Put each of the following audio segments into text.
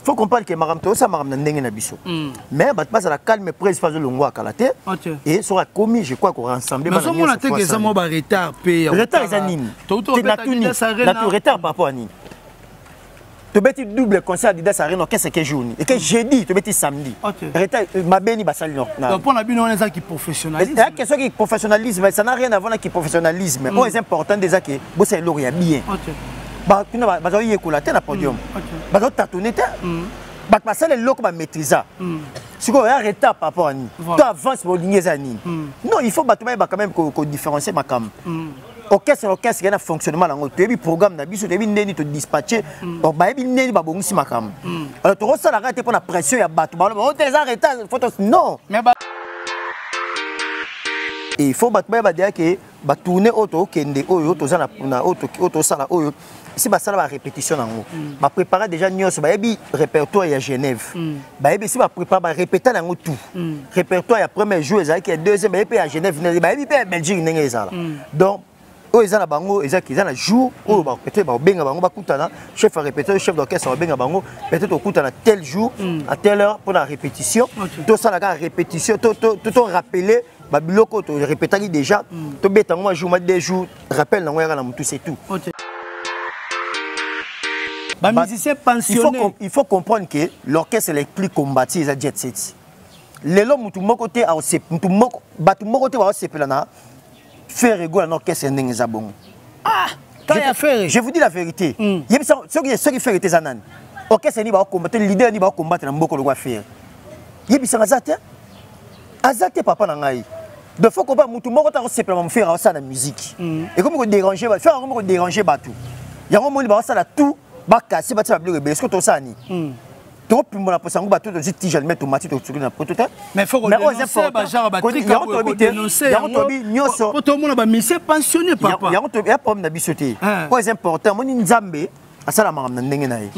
faut comprendre que maram to ça maram ndenge na biso. Mais bat pas à la calme prise phase longo à kalaté et sera commis je crois qu'on rassembler mais on a té que ça mo ba retard pe retard ça nini la tout retard par rapport à nini tu beti double concert d'Adidas Arena qu'est-ce que jour et que jeudi tu beti samedi retard ma beni basali non donc pour la bino on est ça qui professionnalisme c'est question qui professionnalisme ça n'a rien à voir avec professionnalisme c'est important déjà que vous c'est l'auria bien bah tu n'as pas eu écouler na podium bah tu tâtonner bah passer les locaux bah maîtriser si quoi un retard par rapport à ni tu avances pour ligner ça ni non il faut bah tu vas quand même qu'on différencier ma cam orchestre il y a un fonctionnement là tu as un programme na biso tu as une te dispatcher donc bah il y a ba bongi si ma cam alors tu ressens la rate pour la pression ya bato bah on te les arrêter photos non mais bah et il faut bah dire que bah tourner auto kende oyo to za na auto sala oyo si bah ça la répétition nango bah préparer déjà nyos bah ebi répertoire à Genève bah ebi si bah préparer bah répéter nango tout répertoire ya premier jour ça qui est deuxième bah ebi à Genève bah ebi à Belgique n'engé ça donc oh ils ont la bango ils ont la jour oh bah peut-être bah benga bango bah kutana chef à répéter chef d'orchestre benga bango peut-être au kutana tel jour à telle heure pour la répétition tout ça la répétition tout rappeler bah biloko to répéter déjà to beta moi jour moi 2 jours rappel na ngara na mutu c'est tout bah musicien pensionné il faut comprendre que l'orchestre est plus combattu les jet set les lots mutu moko te a mutu moko batu moko te ba sepelana faire égaux à l'orchestre n'engé zabon je vous dis la vérité ceux qui fait des années orchestre ni ba combattre leader ni ba combattre na mboko le quoi faire yebisa azate azate papa na ngai de faut qu'on va mutu moko ta sepelana faire ça na musique et comme ko déranger ba faire comme ko déranger batou yango moni ba ça la tout ba casser ba tia bloquer est-ce que to ça ni to pimbo na posango bato to ziti jamais tomate to tsukina na poto mais faut qu'on dénoncer ba genre ba trika ko dénoncer yango to bi nyoso poto mona ba musicien pensionné papa yango to ya problème na bisoté quoi c'est important moni nzambe asala maram na ndenge na ye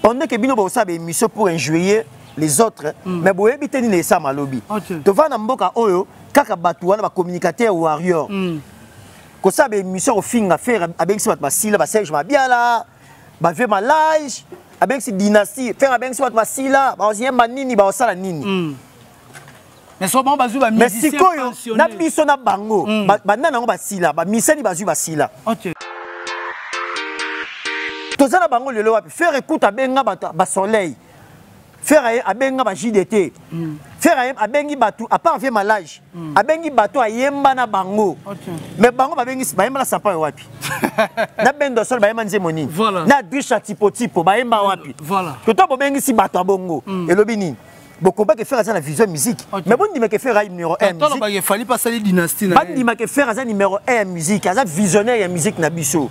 pendant que bino ba osabe émission pour injurier les autres mais boye biteni na ça malobi to va na mboka oyo kaka bato wana ba communicateur warrior ko sabe émission au finga faire avec ça ba sila ba Serge Mabiala ba fait malage avec cette dynastie faire avec ça ba sila ba osien manini ba osala nini mais so bon bazu ba musicien pensionné na biso na bango ba nana ngo ba sila ba misani bazu ba sila tozana bango lelo wapi faire écoute abenga ba soleil faire abenga ba JDT faire abengi batu à part fait malage abengi batu ayemba na bango mais bango babengi bayemba la sapa wapi na bendo sol bayemba nzemoni na drisha tipo bayemba wapi to to babengi si batu abongo elobi nini beaucoup pas que faire ça la vision musique mais bon dit que faire numéro 1 musique il fallait passer les dynasties ba dit que faire ça numéro 1 musique ça visionnaire ya musique na biso.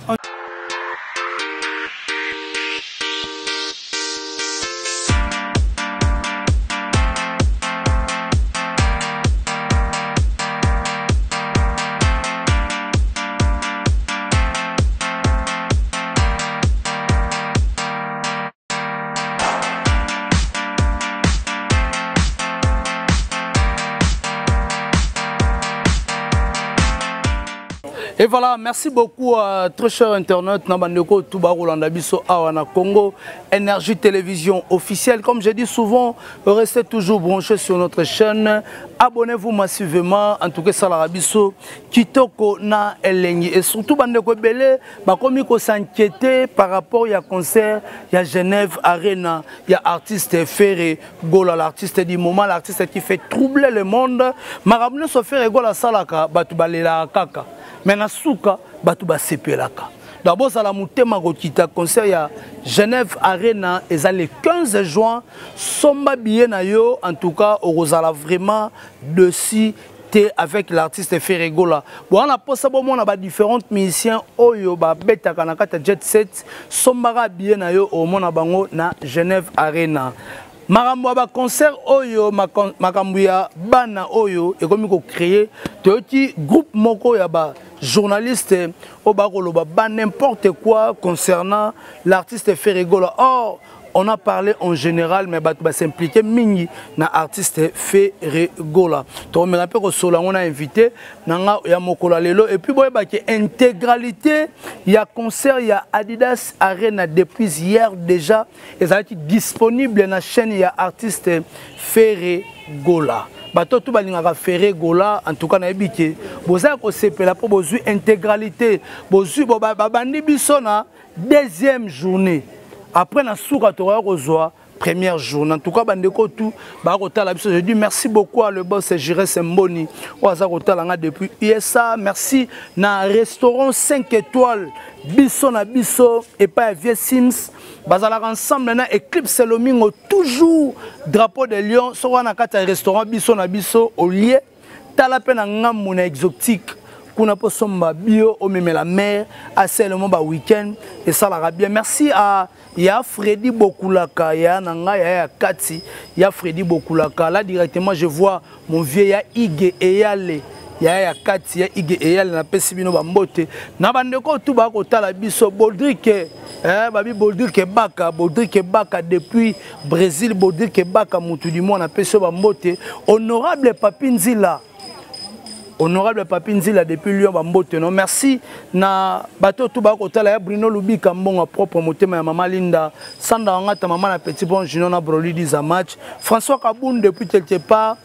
Et voilà, merci beaucoup à très chers internautes, Nabandeko, Touba Rolanda Bisso, Awana Congo, Énergie Télévision officielle. Comme je dis souvent, restez toujours branchés sur notre chaîne. Abonnez-vous massivement, en tout cas, Salarabisso, Kitoko na Elengi. Et surtout, Bandeko Belé, comme il s'inquiéter par rapport à concert, il y a Genève Arena, il y a artiste Ferré, Gola, l'artiste du moment, l'artiste qui fait troubler le monde. Marabne se fait Gola Salaka, Batubalela Kaka. Mais na souka batu ba sepelaka d'abord ça la mutema kokita concert ya Genève Arena et ça le 15 juin somba billet na yo en tout cas au Rosala vraiment dessus avec l'artiste Ferregola bon on a posé bon on a différents musiciens oyo ba beta kana kata jet set somba billet na yo au mona bango na Genève Arena. Makambo ba concert oyo makambo ya bana oyo et comme ko créer petit groupe moko ya ba journaliste au bakolo ba n'importe quoi concernant l'artiste Ferregola. Or on a parlé en général, mais bah s'impliquer mingi na artiste Ferré Gola. To me rappelle que Sola on a invité nanga ya mokola lelo et puis boy ba que intégralité il y a concert il y a Adidas Arena depuis hier déjà et ça est disponible na chaîne il y a artiste Ferré Gola. Bato tout balingaka Ferré Gola en tout cas na ebike boza ko sepela pour bozu intégralité bozu babandi biso na deuxième journée. Après, na souka toya kozwa première journée. En tout cas, bandeko tout ba kotala biso. Je dis merci beaucoup à le boss Jiré Semboni. Oza kotala depuis USA. Merci na restaurant 5 étoiles biso na biso et pas Vieux Sims. Bazala ensemble na Eclipse Lomingo toujours drapeau de Lion. So wana kata restaurant biso na biso au lieu tala pe na ngamu na exotique. Kuna po somba bio au même la mer à seulement ba week-end et ça la bien. Merci à ya Freddy Bokulaka ya nanga ya Kati ya Freddy Bokulaka là directement je vois mon vieux ya Ige Eyale ya Kati ya Ige Eyale na pesi bino ba mbote na bandeko tout ba ko tala biso Boldrick babi Boldrick Baka depuis Brésil Boldrick Baka mutu du monde na pesi ba mbote honorable Papinzila. Honorable Papinzila depuis Lyon Bambote non merci na bateau tout bako tala ya Bruno Lubika mbonga propre motema ya mama Linda sanda ngata mama na petit bon junior na broli diza match François Kaboun depuis quelque part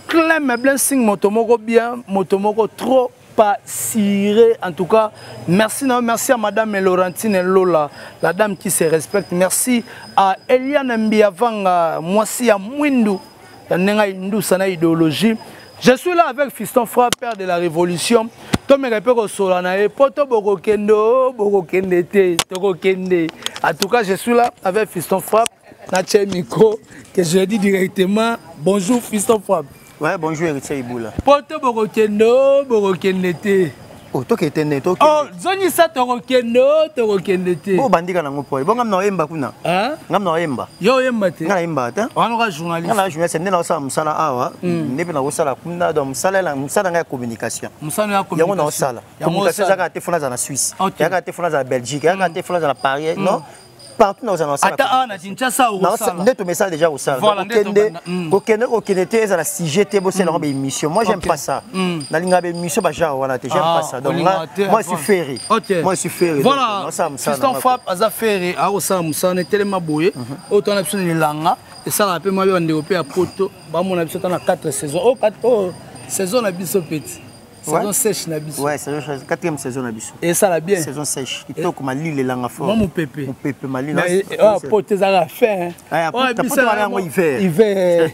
Clem Blessing motomoko bien motomoko trop pas ciré en tout cas merci à madame Laurentine Lola la dame qui se respecte merci à Eliane Mbiavanga mwasi ya Mwindu ya nenga indu sana idéologie. Je suis là avec Fiston Frappe, père de la Révolution. Tom me répète au Solanae, Poto Borokendo, Borokendete, Torokende. En tout cas, je suis là avec Fiston Frappe, Nathalie Miko, que je dis directement bonjour Fiston Frappe. Ouais, bonjour Héritier Iboula. Poto Borokendo, Borokendete. Oh, toi qui es né, toi. Oh, Zoni sa Torokendo, Torokendete. Oh, bandika na ngopo. Bon, ngam na yemba kuna. Hein? Ngam na yemba. Yo yemba te. Ngam yemba ta. On aura journaliste. Ngam na journaliste, ndena osala musala awa. Nepe na osala kuna donc musala nga communication. Musala ya communication. Yango na osala. Communication zaka te fona za na Suisse. Yaka te fona za Belgique, yaka te fona za Paris, non? Partout dans un ensemble. Attends, na Kinshasa ou ça. Net message déjà au salle. Aucun était à la CGT bossé dans une émission. Moi j'aime pas ça. Na linga be émission ba genre voilà, j'aime pas ça. Donc là, moi je suis ferré. Moi je suis ferré. Voilà. Fiston Frappe aza ferré a au ça musa na tellement boyé. Autant na biso ni langa et ça rappelle moi on développé à poto. Ba mon na biso na 4 saisons. Oh 4 saison na biso petit. Saison sèche na biso. Ouais, saison 4e saison na biso. Et ça la bien. Saison sèche. Il faut que ma lille langa fort. Mon pépé. Mon pépé ma lille. Ah pote ça la fait. Ah pote ça la hiver. Hiver.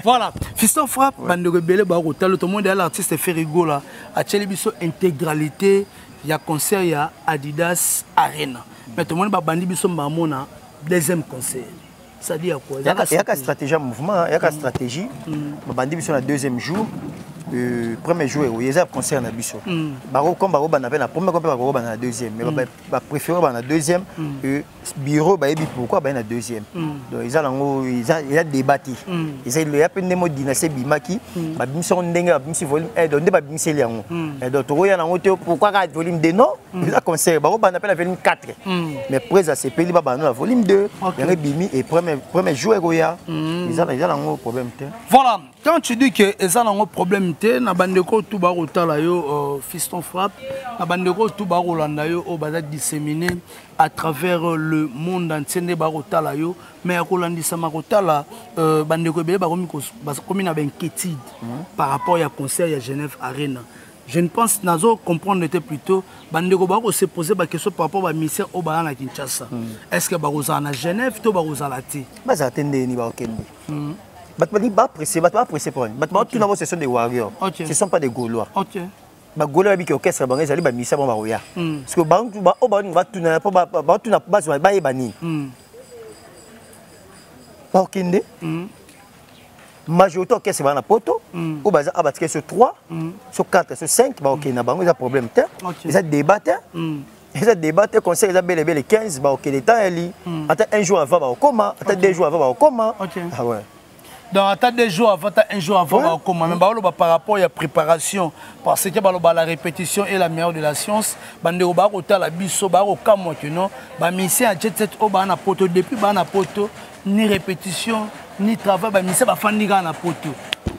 Voilà. Fiston Frappe bande rebelle ba rotalo tout le monde est l'artiste Ferré Gola a tcheli biso intégralité il y a concert il y a Adidas Arena. Mais tout le monde ba bandi biso mbamona deuxième concert. Ça dit à quoi? Il y a une stratégie mouvement, il y a une stratégie. Ba bandi biso na deuxième jour. Premier jour il y a un concert na biso comme baro bana na premier comme baro bana na deuxième mais ba préférer bana deuxième bureau ba ebi pourquoi ba na deuxième donc ils a débattu ils il y a peine mot dynastie bimaki ba bimso ndenge ba bimsi volume donc nde ba bimsi liango et donc to ya na ngote pourquoi ka volume 2 non il a concert baro bana la volume 4 mais près à CP ba bana la volume 2 il y a bimi et premier jour il y a un problème. Voilà, quand tu dis que ils ont un problème na bandeko tout ba rotala yo Fiston Frappe na bandeko tout ba rolanda yo o baza disséminé à travers le monde entier ne ba rotala yo mais rolandisa ma rotala bandeko be ba komi na inquiétude par rapport à concert à Genève Arena. Je ne pense nazo comprendre était plutôt bandeko ba ko se poser ba question par rapport à ministère au ba na Kinshasa. Est-ce que ba rozana Genève to ba rozala ti? Ba za tende ni ba okende. Batmani pas pressé, pas pressé pour eux. Batmani tout d'abord ce sont des warriors. Ce ne sont pas des Gaulois. Ok. Bah Gaulois avec orchestre bangai zali ba misa bon baroya. Parce que bantu ba o bantu ba tuna ba tuna base ba ebani. Ba okende. Majorité orchestre ba na poto ou baza abatike sur 3, sur 4, sur 5 ba okenda bango ça problème te. Ils ont débattu. Ils ont débattu conseil ils ont bel 15 ba okende temps eli. Attends un jour avant ba okoma, attends 2 jours avant ba okoma. Ah ouais. Donc, attends 2 jours avant, un jour avant, même par rapport à la préparation, parce que la répétition est la meilleure de la science. Bande au bar, la biso, bar au camo, non, mission à jet set au bar na poto depuis bar na poto, ni répétition, ni travail, mission à fandiga na poto.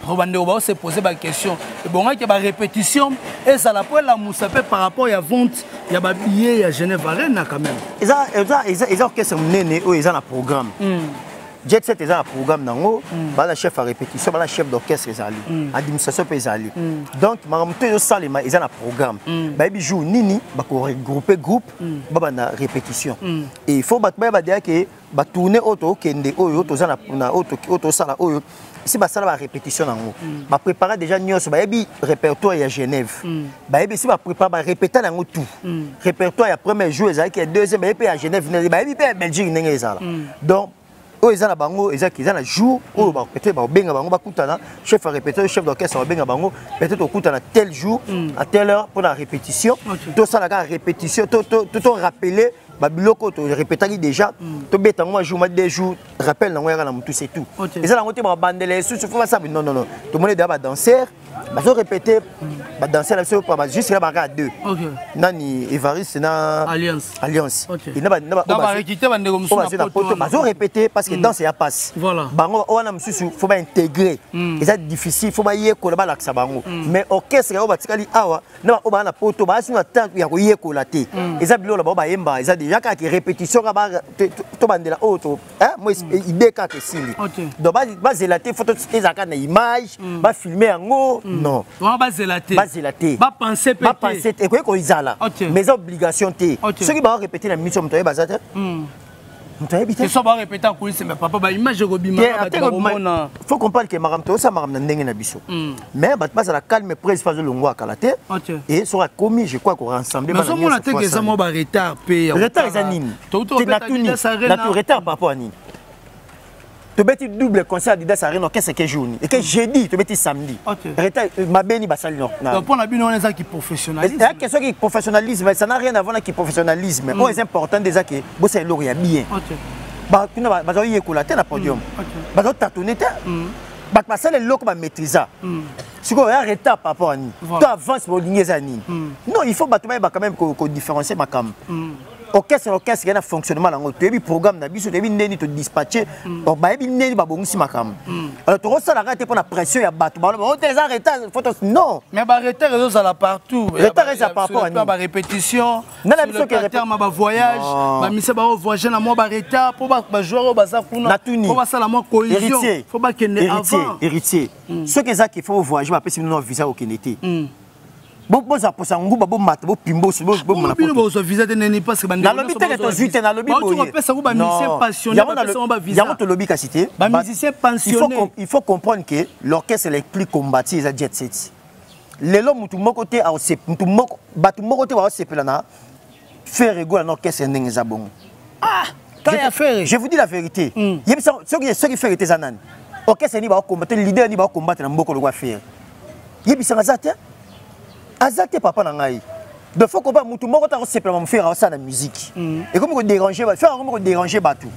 Bande au bar se poser la question. Et bon, il y a la répétition et ça la pour la moussapé par rapport à la vente, il y a des billets, il y a Genève Arena quand même. Ils ont qu'est-ce que ils ont un programme. Jet set est un programme nango, bala chef à répétition, bala chef d'orchestre ezali, administration ezali. Donc maramto yo salema ils ont un programme. Ba bi jour nini ba ko regrouper groupe ba na répétition. Et il faut ba dire que ba tourner auto kende oyo to za na auto sala oyo. Si ba sala ba répétition nango, ba préparer déjà nyos ba bi répertoire à Genève. Ba bi si ba préparer ba répéter nango tout. Répertoire ya premier jour ezali que deuxième ba bi à Genève, ba bi Belgique nenge ezala. Donc ils ont bango, ils ont jour où peut-être benga bango bakutana chef à répéter chef d'orchestre benga bango peut-être au kutana tel jour à telle heure pour la répétition. Tout ça la répétition tout rappeler babiloko to répéter déjà to beta moi jour moi 2 jours rappel na ngwa na mutu c'est tout. Ils ont côté ba bandele sous faut ça non tout le monde est danseur bazo répéter ba danser là juste là ba 2. Nani Evariste na Alliance. Il na ba réquiter bande comme ça bazo répéter parce que danse ya passe. Voilà. Bango wana mususu faut ba intégrer. C'est difficile faut ba yeko la ba laksa bango. Mais orchestre ya ba tikali awa na ba na poto ba sina temps ya ko yeko la te. Eza bilo la ba yemba eza déjà quand répétition ba to bandela auto hein moi idée ka que sili. Donc ba zelater photo ezaka na image ba filmer yango non. Ba zelater. Ba penser peut. Ba penser et quoi ko izala. Mais obligation te. Ceux qui va répéter la mission mtoye bazata. C'est ça va répéter en coulisses mais papa ba image robima ba faut comprendre que maramto ça maram na ndenge na biso. Mais ba passe la calme prise phase longwa kalate et sera commis je crois qu'on rassembler mais ça mon attaque ça mo ba retard pe. Retard ça nini. Tu retard par rapport à nini. Tu beti double concert d'Idas Arena qu'est-ce que journée et que jeudi tu beti samedi. Retard ma beni basali non. Donc pour la bino on est ça qui professionnalisme. La question qui professionnalisme ça n'a rien à voir avec professionnalisme. Oh c'est important déjà que vous c'est l'auria bien. Ba tu na ba zo yekola te na podium. Ba zo tâtonner te. Ba passer le loco ba maîtriser. Si on a retard par rapport à ni. Tu avances pour ligner ça ni. Non, il faut ba quand même qu'on différencier ma cam. Orchestre il y a un fonctionnement dans le programme d'habitude tu es te dispatcher donc ba ebi neni ba bongi makam alors tu ressens la rate pour la pression ya bato ba non mais ba retard ça là partout retard ça par rapport à ba répétition na la biso que terme ba voyage ba mise ba voyager na moi ba retard pour ba jouer ba za kuna pour ba ça la moi cohésion faut ba kende avant héritier ce que ça qu'il faut voyager ba pesi no visa au Kenete. Bon ça pour ça ngou ba mat bo pimbo bo na po so visa de neni parce que na lobby te to zuite na lobby boye tu pesa ba musicien passionné ba pesa ba visa ya to lobby ka cité ba musicien pensionné il faut comprendre que l'orchestre est plus combattu ça jet set lelo mutu moko te a se mutu moko batu moko te ba se pelana faire ego na orchestre ndenge za bongo je vous dis la vérité yebisa ceux qui fait été zanani orchestre ni ba combattre leader ni ba combattre na mboko le quoi faire yebisa ngazate azate papa na ngai de faut qu'on va mutu moko ta simplement faire ça la musique et comme ko déranger ba faire comme ko déranger batou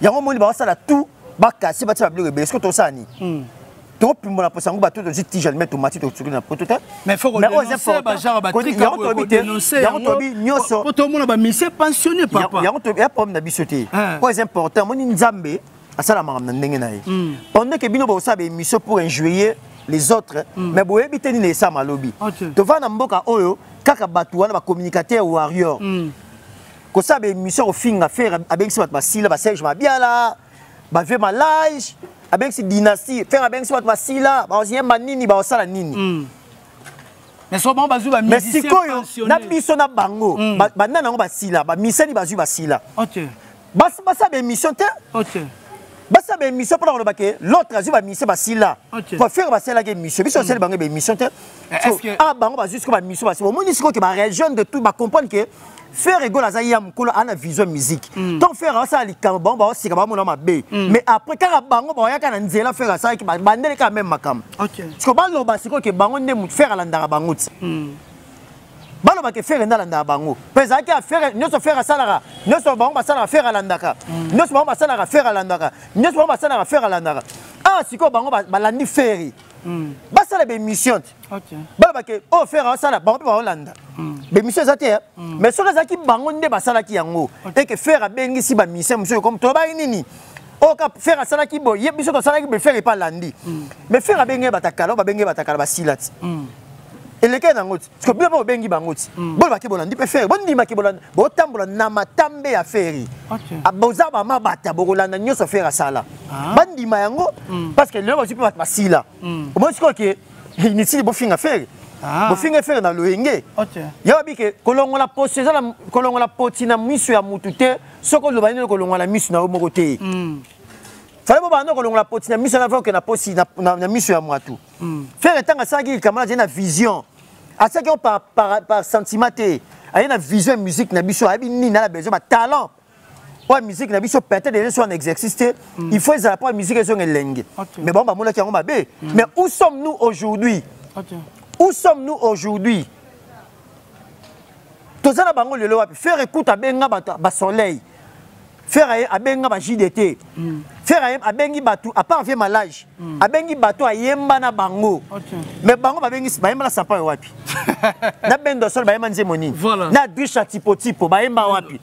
yango moni ba ça la tout ba casser ba ta bloquer est-ce que to ça ni to pimbo na posango batou to ti jamais tomate to tsukina protota mais faut qu'on dénoncer ba genre ba trick ko dénoncer yango to bi nyoso ko to mona ba monsieur pensionné papa yango to ya problème na bisoté quoi est important moni nzambe asala makam na ndenge na ye pendant que bino ba sabe émission pour injurier les autres mais boye biteni ne sa malobi to va na mboka oyo kaka batu wana ba communicateur warrior ko sabe émission au finga faire avec ce ba sila ba Serge Mabiala ba ve malage avec ce dynastie faire avec ce ba sila ba oziyemba nini ba osala nini mais so bon bazu ba musicien pensionné na biso na bango ba nana ngo ba sila ba misani bazu ba sila ba sabe émission te basa ba émission pour le baquet l'autre azu ba mission ba sila pour faire ba sila que mission biso sel bango ba émission te ah bango ba jusqu'au ba mission ba c'est au moins disco que ba région de tout ba comprendre que faire ego la zayam ko ana vision musique donc faire ça li ka bon ba sika ba mona mabe mais après quand bango ba yaka na nzela faire ça ki ba bandele quand même makam parce que ba lo ba siko que bango ne faire la ndara bango balo ba ke faire ndala bango pesa ki a faire nyoso faire salara nyoso bango ba salara faire landaka nyoso bango ba salara faire landaka nyoso bango ba salara faire landaka ah siko bango balandi feri basala bémission balobake o feri asala bango mpe baolanda bémission eza te mais soki ezalaki bango nde basalaki yango eke feri abengisi bamission mosusu comme tobaki nini oka feri asalaki boye biso tosalaki be feri epa alandi mais feri abenge batakala o babenge batakala basila ti eleke nango ti parce que bino mpe bobengi bango ti bolobaki bolandi mpe feri bondimaki botambola na matambe ya feri boza bamabata bokolanda nyonso feri asala bandima yango parce que lelo bazwi mpe bato basila omoi sikoyo ke initili bofinga feri bofinga feri na loyenge yawa bike kolongola posi eza kolongola poti na miso ya mutu te soki oloba nini kolongola miso na yo moko te fale bo bando kolongola poti na miso na voke na posi na miso ya mwatu feri ntango asalaki likambo aza na vision asalaki par sentiment te aye na vision ya musique na biso ayebi nini na besoin batalent oyo musique na biso peut-être déjà soit un exercice te il faut ezala po musique ezonga elenge mais bango bamonaki yango mabe mais où sommes-nous aujourd'hui où sommes-nous aujourd'hui toza na bango lelo wapi faire écoute abenga basoleil faire abenga ba JDT faire abengi batu à part vie malage abengi batu ayemba na bango mais bango babengi bayemba na sapa wapi na bendo sol bayemba nzemo nini na drisha tipo bayemba wapi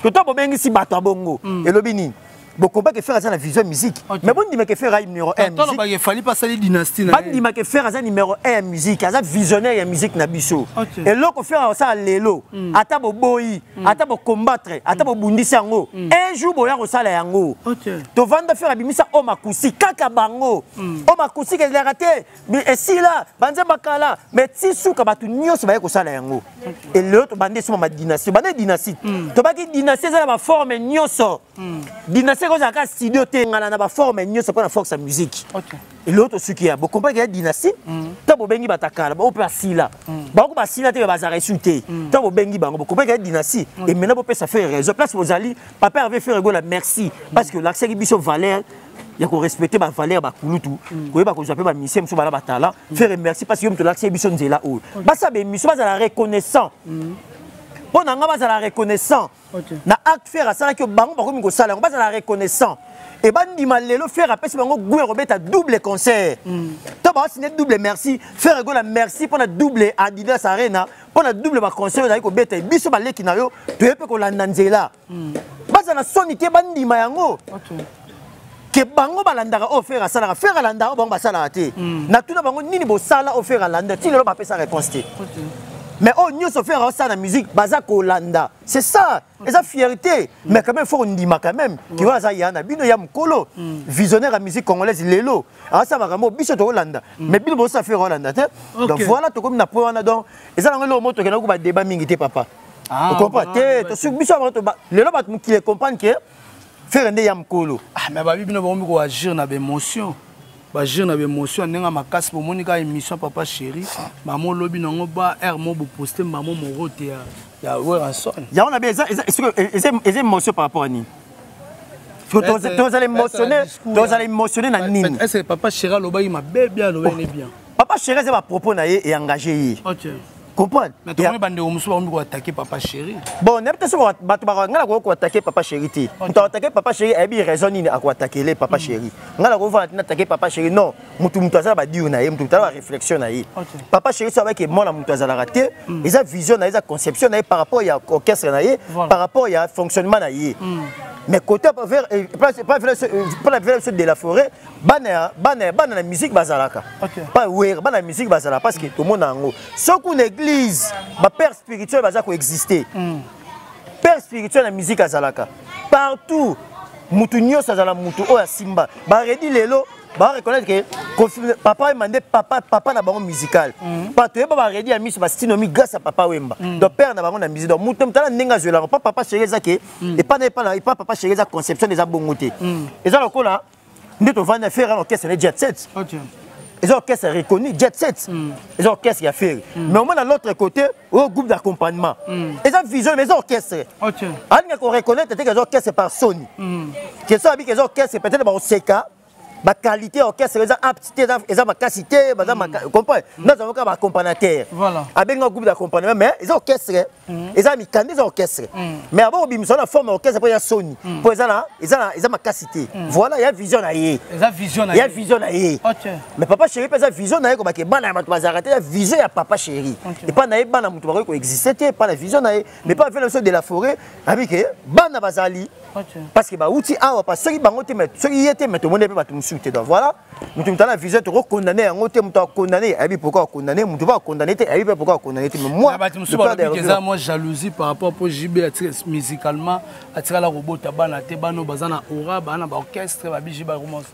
toto bobengi si batu abongo elobi nini bokomba ke faire ça la vision musique mais bon dima ke faire numéro 1 musique il fallait passer les dynasties bon dima ke faire ça numéro 1 musique ça visionnaire ya musique na biso et loko faire ça lelo ata bo boyi ata bo combattre ata bo bundisa yango un jour boya ko sala yango to vanda faire bimisa o makusi kaka bango o makusi ke la raté mais si là banze bakala mais ti suka batu nyonso ba ko sala yango et l'autre bande sur ma dynastie bande dynastie to baki dynastie ça ba forme nyonso dynastie quand j'ai un studio te ngana na ba forme nyonso pour la force de musique et l'autre ce qui a beaucoup pas que dynastie to bo bengi batakala ba opa sila ba ko ba sila te ba za resulter to bo bengi bango beaucoup pas que dynastie et maintenant bo peut ça faire raison place vos ali papa avait fait rigoler merci parce que l'accès biso valeur il faut respecter ma valeur ba kulutu ko ba ko japer ba mission so ba la batala faire merci parce que yo to l'accès biso nzela o ba ça be mission ba za la reconnaissant bon nanga ba za la reconnaissant na acte faire à ça que bango ba ko mi ko sala ba za la reconnaissant et bandi malelo faire après bango gouer robeta double concert to ba signer double merci faire rigoler merci pour la double Adidas Arena pour la double ba concert da ko beta biso ba leki na yo to yepe ko landa nzela ba za na sonité bandi mayango que bango balandaka offert à ça faire à landa bango basala te na tuna bango nini bo sala offert à landa ti lelo ba pesa réponse te mais on nous offert ça la musique baza ko landa c'est ça et ça fierté mais quand même faut on dit quand même qui va ça yana bino ya mkolo visionnaire à musique congolaise lelo ah ça va biso to landa mais bino bo ça faire landa te donc voilà to comme na point na donc et ça ngelo moto ke na ko ba débat mingi te papa tu comprends te to sur biso to lelo ba qui comprendre que faire ndé ya mkolo ah mais ba bino ba ko agir na émotion ba agir na émotion nenga makasi pour monika émission papa chéri maman lobi nango ba air mo bo poster maman mo rote ya Weranson ya on a besoin est émotion par rapport à ni tu allez émotionner na nini est-ce que papa chéri loba il m'a bien loba bien papa chéri c'est ba propos na et engagé OK comprendre mais tu bande o musu ba attaquer papa chéri bon n'importe ce bato ba ngala ko attaquer papa chéri ti tu attaquer papa chéri et bien raison ni à ko attaquer les papa chéri ngala ko va attaquer papa chéri non mutu azala ba dire na ye mutu azala réflexion na ye papa chéri ça va que moi la mutu azala raté ils a vision na ils a conception na par rapport ya orchestre na ye par rapport ya fonctionnement na ye mais côté vers pas vers ceux de la forêt bana la musique bazalaka pas ouais bana la musique bazala parce que tout le monde en haut ce qu'on église ba père spirituel baza ko exister père spirituel la musique azalaka partout mutu nyos azala mutu o ya simba ba redi lelo ba reconnaître que papa demandé papa na bango musical pas to ba redi ya miso ba stinomi grâce à papa Wemba donc père na bango na musique donc mutu mtala ndenga zola pas papa chéri zake et pas papa chéri za conception des abongoté et ça lokola ndito vanda faire un orchestre de jet set les orchestres reconnus jet set les orchestres qui a fait mais au moins de l'autre côté au groupe d'accompagnement les vision les orchestres on qu'on reconnaître que les orchestres par Sony que ça avec les orchestres peut-être ba oseka ba qualité orchestre les aptitude les capacité ba comprendre nous avons un accompagnateur voilà avec un groupe d'accompagnement mais les orchestres ils ont mis candidat orchestre mais avant bimisa la forme orchestre pour ya Sony pour ils ont ma capacité voilà il y a vision na yé il y a vision na yé mais papa chéri pas vision na yé comme que bana ma bazarate la vision ya papa chéri et pas na yé bana mutu ba ko exister pas la vision na yé mais pas faire le sol de la forêt avec bana bazali parce que ba outil awa parce que bango te mettre ceux qui étaient mettre mon épée ba tout musuté donc voilà mutu mutala vision to condamner en oté mutu condamner et puis pourquoi condamner mutu va condamner et puis pourquoi condamner mais moi moi jalousie par rapport au JB musicalement atira la robot tabana te bano bazana aura bana ba orchestre ba bijiba romance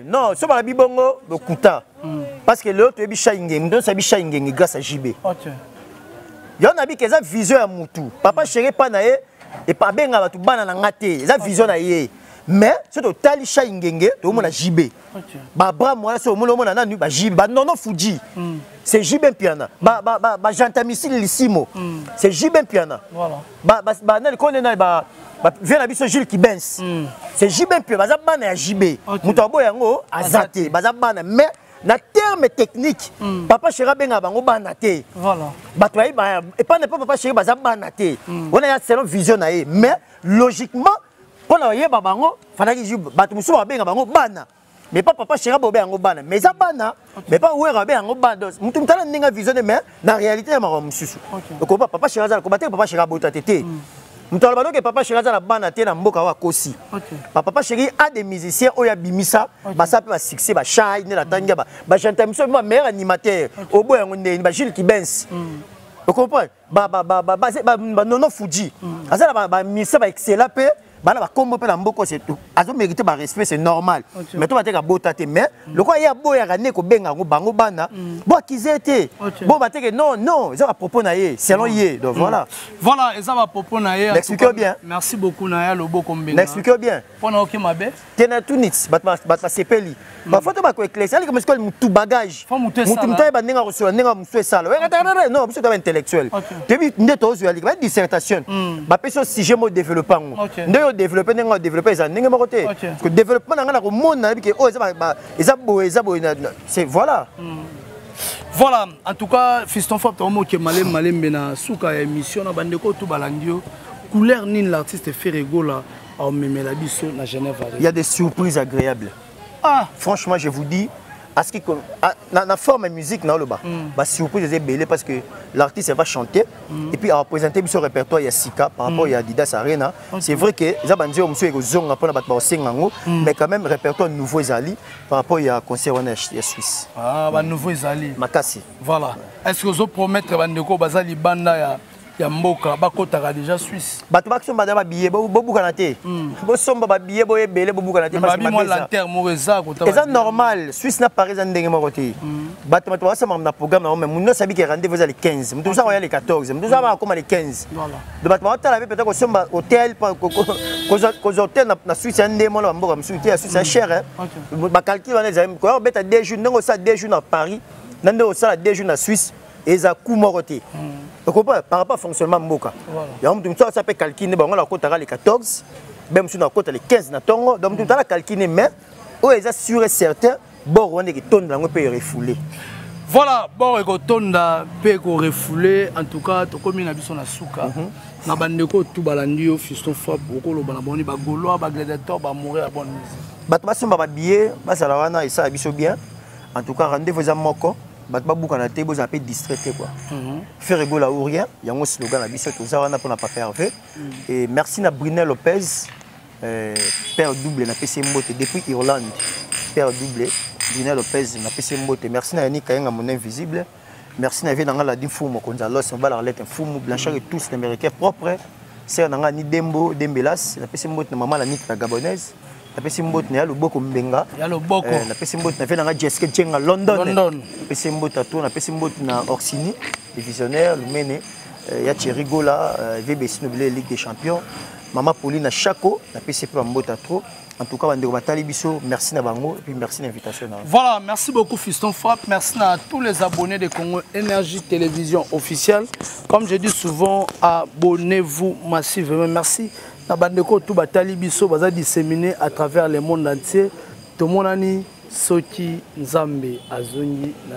non so ba bibongo dokuta parce que l'autre est bicha ingeng donc ça bicha ingeng grâce à JB yon a bi que ça vision à mutu papa chéri pas naé et pas benga ba tu bana na ngate ça vision na yé mais c'est total cha ingenge to mona JB ba bra moi so mona na nu ba JB ba nono Fuji c'est JB piana ba jantamisi lissimo c'est JB piana voilà ba na ko na ba vient la biso Jules Kibens c'est JB piana ba bana ya JB muto boy yango azate ba bana mais na terme technique papa chéri benga bango bana te voilà ba toi ba et pas papa chéri ba bana te on a selon vision na ye mais logiquement on a yé babango fallait que batu musu ba benga bango bana mais pas papa chéri ba benga bana mais ça bana mais pas ouais ba benga bana mutu mutala ninga vision mais na réalité ya maro mususu donc papa chéri za ko bateka papa chéri bota tete mutala ba que papa chéri za na bana te na mboka wa kosi papa chéri a des musiciens oya bimisa ba ça peut ba succès ba chai ne la tanga ba chanter musu meilleur animateur au boy yango ndeni ba Jules Kibens vous comprenez ba nono Fuji azala ba misa ba excellent pe bana ba kombo pe na mboko c'est tout azo mériter ba respect c'est normal mais to bateka botate mais le quoi ya boya rane ko benga ngo bango bana bo kizete bo bateke non ils ont à propos na ye selon ye donc voilà ils ont à propos na ye expliquez bien merci beaucoup na ya lobo kombenga expliquez bien pona ok mabe tena tout nits bat sepeli ba photo ba ko éclaircir ali comme ce que tout bagage mutu mutaye ba nenga reçoit nenga musu sala non musu ba intellectuel depuis ndeto zo ali ba dissertation ba peso sujet mo développant développer n'enga développer ça n'enga maroté que développement n'enga na ko mona bi que oh ça bo c'est voilà en tout cas fiston fort to mo ke malembe na suka émission na bandeko to balandio couleur nine l'artiste Ferrego là au memela biso na Genève. Il y a des surprises agréables franchement je vous dis à ce qui la forme musique na le bas bah surprise est belle parce que l'artiste va chanter et puis à représenter son répertoire il y a Sika par rapport il y a Adidas Arena c'est vrai que ça bandio monsieur eko zonga pour na batba singango mais quand même répertoire nouveau ezali par rapport il y a concert en Suisse ba nouveau ezali makasi voilà est-ce que vous promettre bandeko bazali banda ya mboka bakotaka déjà Suisse bato bakisomba da ba billet bobukana te bosomba ba billet bo ebele bobukana te parce que moi l'enterre moreza kota c'est normal Suisse na Paris ndenge moko te bato basa na programme na mais muno sabi que rendez-vous à les 15 muto ça les 14 muto ça va comme les 15 voilà de bato ba tala peut-être ko somba hôtel ko hôtel na Suisse ndenge mo na mboka musuti ya Suisse cher hein ba calcul on les ko beta 2 jours ndenge ça 2 jours à Paris ndenge ça 2 jours na Suisse et ça coût moroté par rapport au fonctionnement mboka il y a un ça peut calculer bon on a compté les 14 même si on a compté les 15 na tongo donc tout à calculer mais où est sûr et certain bon on est qui tonne là on peut refouler voilà bon et tonda peut refouler en tout cas to comme na biso na suka na bandeko tout balandio fiston fop okolo bana boni ba gaulois ba gladiateur ba mourir à bonne musique bato basomba ba billet basala wana et ça biso bien en tout cas rendez-vous à moko batba bukana te boza pe distraité quoi Ferrego là ou rien il y a un slogan na biso to za wana pour na papa Hervé et merci na Brunel Lopez père double na PC Mbote depuis Irlande père double Brunel Lopez na PC Mbote merci na Yannick Kayenga mon invisible merci na Venanga la Difumo Gonzalo on va la lettre Fumu Blanchard et tous les américains propres c'est nanga ni Dembo Dembelas na PC Mbote na maman la Nick la gabonaise na pesi mbot na loboko mbenga ya loboko na pesi mbot na venanga Jessica Chenga London na pesi mbot to na pesi mbot na Orsini divisionnaire Lumene ya Cherigola VB Snobile Ligue des Champions maman Pauline Chako na pesi pour mbot trop en tout cas bande batali biso merci na bango et puis merci l'invitation voilà merci beaucoup fiston Frappe merci à tous les abonnés de Congo Énergie Télévision officielle comme je dis souvent abonnez-vous massivement merci na bandeko tout batali biso baza disséminé à travers le monde entier to monani soki nzambe azongi na